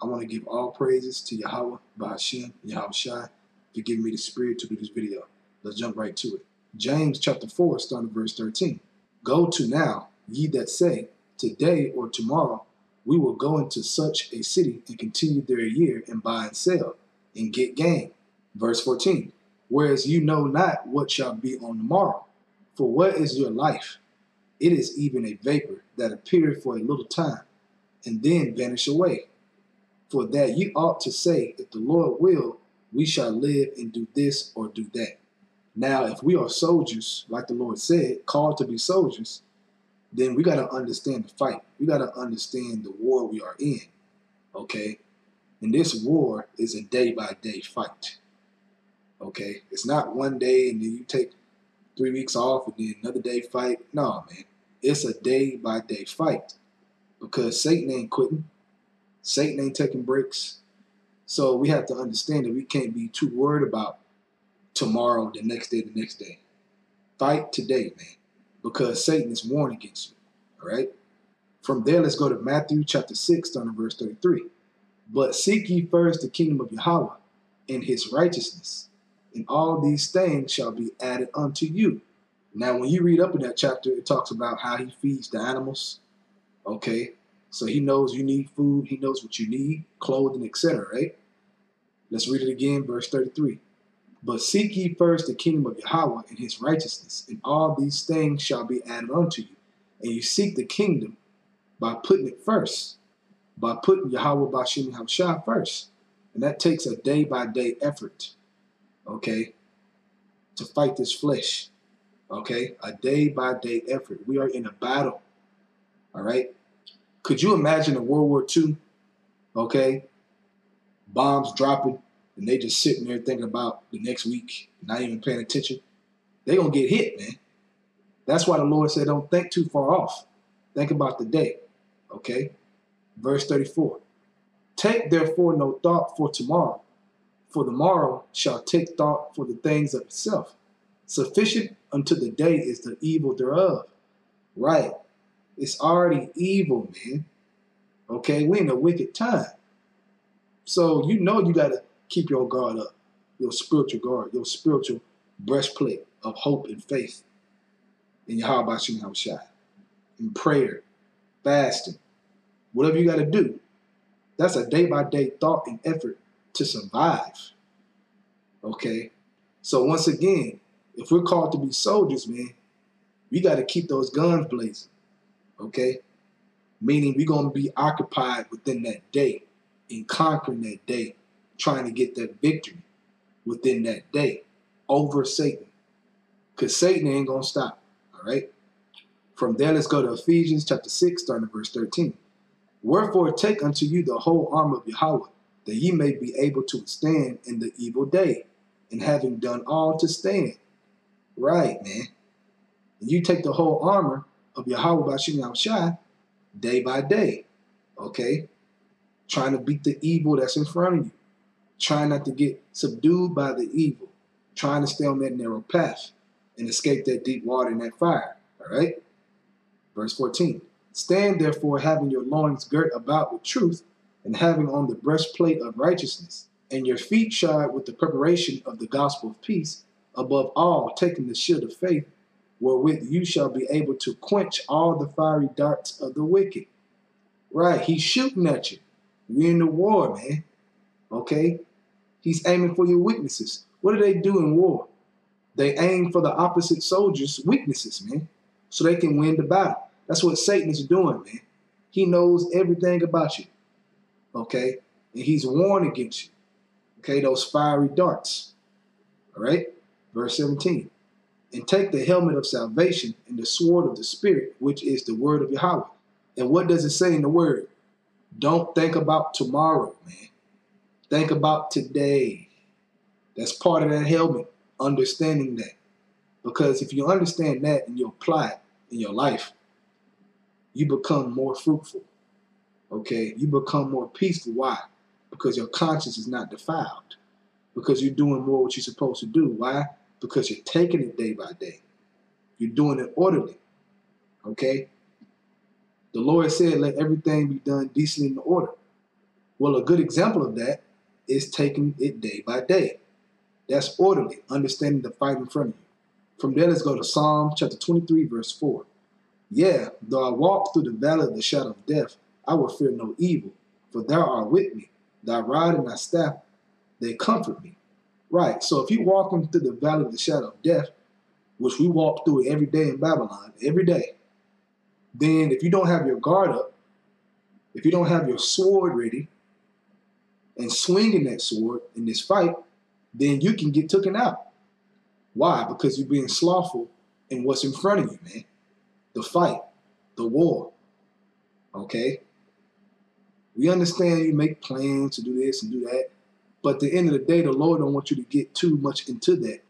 I want to give all praises to Yahweh, Bahashim, Yahweh Shai, for giving me the spirit to do this video. Let's jump right to it. James chapter 4, starting at verse 13. Go to now, ye that say, today or tomorrow, we will go into such a city and continue there a year and buy and sell and get gain. Verse 14. Whereas you know not what shall be on the morrow. For what is your life? It is even a vapor that appeareth for a little time, and then vanish away. For that ye ought to say, if the Lord will, we shall live and do this or do that. Now, if we are soldiers, like the Lord said, called to be soldiers, then we got to understand the fight. We got to understand the war we are in, okay? And this war is a day-by-day fight, okay? It's not one day and then you take 3 weeks off and then another day fight. No, man. It's a day-by-day fight because Satan ain't quitting. Satan ain't taking breaks. So we have to understand that we can't be too worried about tomorrow, the next day. Fight today, man, because Satan is warned against you, all right? From there, let's go to Matthew chapter 6, starting at verse 33. But seek ye first the kingdom of Yahweh and his righteousness, and all these things shall be added unto you. Now, when you read up in that chapter, it talks about how he feeds the animals, okay? So he knows you need food. He knows what you need, clothing, etc., right? Let's read it again, verse 33. But seek ye first the kingdom of Yahweh and his righteousness, and all these things shall be added unto you. And you seek the kingdom by putting it first, by putting Yahweh Bashim Yahweh Shai first. And that takes a day-by-day effort, okay, to fight this flesh, okay? A day-by-day effort. We are in a battle, all right? Could you imagine in World War II, okay, bombs dropping, and they just sitting there thinking about the next week, not even paying attention? They're going to get hit, man. That's why the Lord said don't think too far off. Think about the day, okay? Verse 34. Take therefore no thought for tomorrow, for the morrow shall take thought for the things of itself. Sufficient unto the day is the evil thereof. Right. It's already evil, man. Okay? We're in a wicked time. So you know you got to keep your guard up, your spiritual guard, your spiritual breastplate of hope and faith in Yahweh Bashim Yahweh Shai, in prayer, fasting, whatever you got to do. That's a day-by-day thought and effort to survive. Okay? So once again, if we're called to be soldiers, man, we got to keep those guns blazing. Okay? Meaning we're going to be occupied within that day and conquering that day, trying to get that victory within that day over Satan. Because Satan ain't going to stop. All right? From there, let's go to Ephesians chapter 6, starting at verse 13. Wherefore take unto you the whole armor of Yahweh, that ye may be able to withstand in the evil day, and having done all to stand. Right, man. And you take the whole armor of Yahweh Bashim Yahweh Shai day by day, okay? Trying to beat the evil that's in front of you. Trying not to get subdued by the evil. Trying to stay on that narrow path and escape that deep water and that fire, all right? Verse 14. Stand therefore, having your loins girt about with truth, and having on the breastplate of righteousness, and your feet shod with the preparation of the gospel of peace, above all, taking the shield of faith, wherewith you shall be able to quench all the fiery darts of the wicked. Right, he's shooting at you. We're in the war, man. Okay? He's aiming for your weaknesses. What do they do in war? They aim for the opposite soldiers' weaknesses, man, so they can win the battle. That's what Satan is doing, man. He knows everything about you, okay? And he's warned against you, okay? Those fiery darts, all right? Verse 17. And take the helmet of salvation and the sword of the Spirit, which is the word of Yahweh. And what does it say in the word? Don't think about tomorrow, man. Think about today. That's part of that helmet, understanding that. Because if you understand that and you apply it in your life, you become more fruitful, okay? You become more peaceful. Why? Because your conscience is not defiled. Because you're doing more what you're supposed to do. Why? Because you're taking it day by day. You're doing it orderly, okay? The Lord said, let everything be done decently in order. Well, a good example of that is taking it day by day. That's orderly, understanding the fight in front of you. From there, let's go to Psalm chapter 23, verse 4. Yeah, though I walk through the valley of the shadow of death, I will fear no evil, for thou art with me. Thy rod and thy staff, they comfort me. Right, so if you're walking through the valley of the shadow of death, which we walk through every day in Babylon, every day, then if you don't have your guard up, if you don't have your sword ready and swinging that sword in this fight, then you can get taken out. Why? Because you're being slothful in what's in front of you, man. The fight, the war, okay? We understand you make plans to do this and do that, but at the end of the day, the Lord don't want you to get too much into that,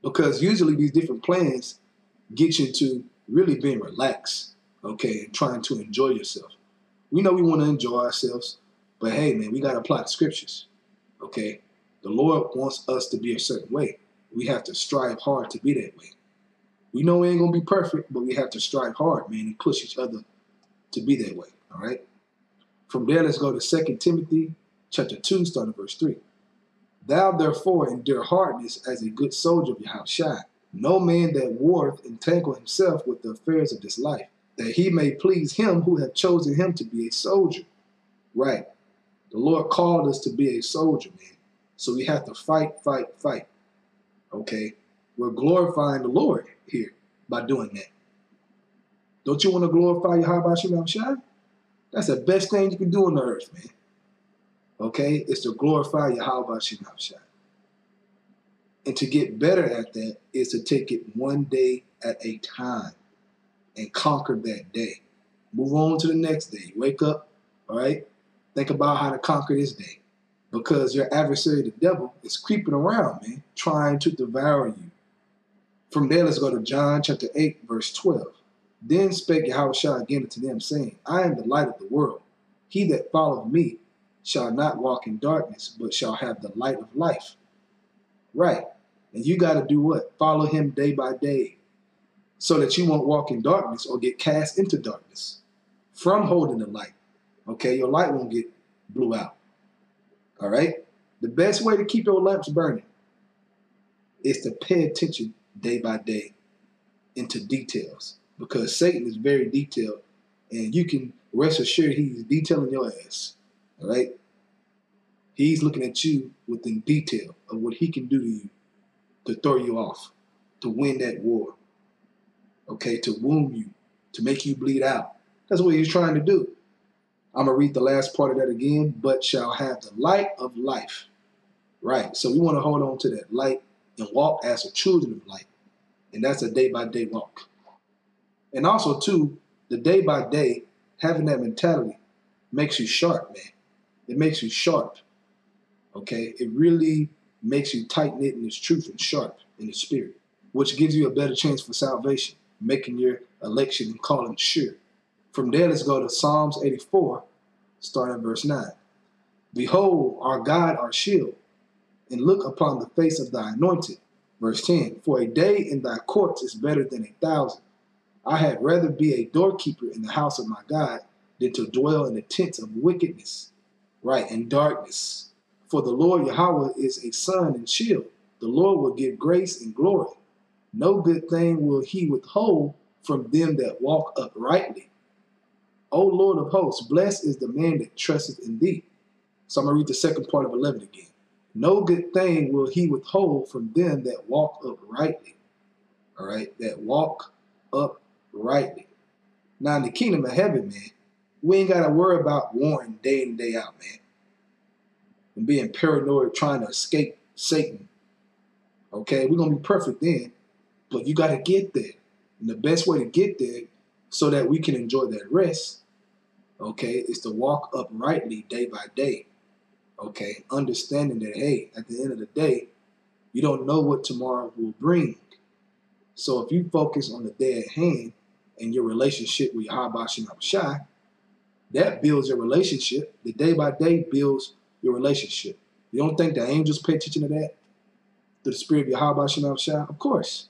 because usually these different plans get you to really being relaxed, okay, and trying to enjoy yourself. We know we want to enjoy ourselves, but hey, man, we got to apply the scriptures, okay? The Lord wants us to be a certain way. We have to strive hard to be that way. We know we ain't going to be perfect, but we have to strive hard, man, and push each other to be that way, all right? From there, let's go to 2 Timothy chapter 2, starting verse 3. Thou therefore endure hardness as a good soldier of Yahushua. No man that warreth entangle himself with the affairs of this life, that he may please him who hath chosen him to be a soldier. Right. The Lord called us to be a soldier, man. So we have to fight, fight, fight. Okay? We're glorifying the Lord here by doing that. Don't you want to glorify Yahweh Shem Shai? That's the best thing you can do on the earth, man. Okay? It's to glorify Yahweh Shem Shai. And to get better at that is to take it one day at a time and conquer that day. Move on to the next day. Wake up, all right? Think about how to conquer this day. Because your adversary, the devil, is creeping around, man, trying to devour you. From there, let's go to John chapter 8, verse 12. Then spake Yahushua again unto them, saying, I am the light of the world. He that followeth me shall not walk in darkness, but shall have the light of life. Right. And you got to do what? Follow him day by day, so that you won't walk in darkness or get cast into darkness from holding the light. Okay, your light won't get blew out. All right? The best way to keep your lamps burning is to pay attention day by day into details, because Satan is very detailed, and you can rest assured he's detailing your ass. All right? He's looking at you within detail of what he can do to you to throw you off, to win that war. Okay, to wound you, to make you bleed out. That's what he's trying to do. I'm going to read the last part of that again. But shall have the light of life. Right, so we want to hold on to that light and walk as a children of light. And that's a day-by-day walk. And also, too, the day-by-day, having that mentality makes you sharp, man. It makes you sharp. Okay, it really makes you tight-knit in its truth and sharp in the spirit, which gives you a better chance for salvation, making your election and calling sure. From there, let's go to Psalms 84, starting at verse 9. Behold, our God, our shield, and look upon the face of thy anointed. Verse 10, for a day in thy courts is better than 1,000. I had rather be a doorkeeper in the house of my God than to dwell in the tents of wickedness, right, and darkness. For the Lord Yahweh is a sun and shield. The Lord will give grace and glory. No good thing will he withhold from them that walk uprightly. O Lord of hosts, blessed is the man that trusteth in thee. So I'm going to read the second part of 11 again. No good thing will he withhold from them that walk uprightly. All right, that walk uprightly. Now in the kingdom of heaven, man, we ain't got to worry about warring day in, day out, man, and being paranoid trying to escape Satan. Okay, we're going to be perfect then, but you got to get there. And the best way to get there so that we can enjoy that rest, okay, is to walk uprightly day by day. Okay, understanding that, hey, at the end of the day, you don't know what tomorrow will bring. So if you focus on the day at hand and your relationship with Yahweh Shem Shai, that builds your relationship. The day by day builds your relationship. You don't think the angels pay attention to that? To the spirit of Yahweh Shem Shai? Of course.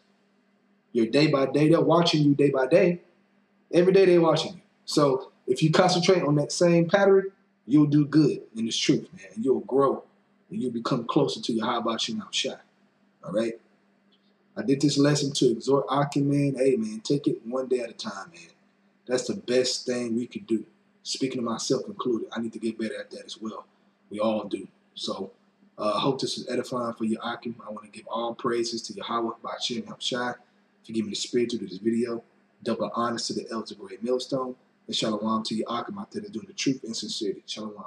Your day by day, they're watching you day by day. Every day they're watching you. So if you concentrate on that same pattern, you'll do good in this truth, man. You'll grow and you'll become closer to your Habashim Shai. All right? I did this lesson to exhort Akim, man. Hey, man, take it one day at a time, man. That's the best thing we could do. Speaking of myself included, I need to get better at that as well. We all do. So I hope this is edifying for you, Akim. I want to give all praises to Yahweh by Hashem Shai for giving me the spirit to do this video. Double honors to the elders of Great Millstone. And shalom to you, Akim, out there doing the truth and sincerity. Shalom.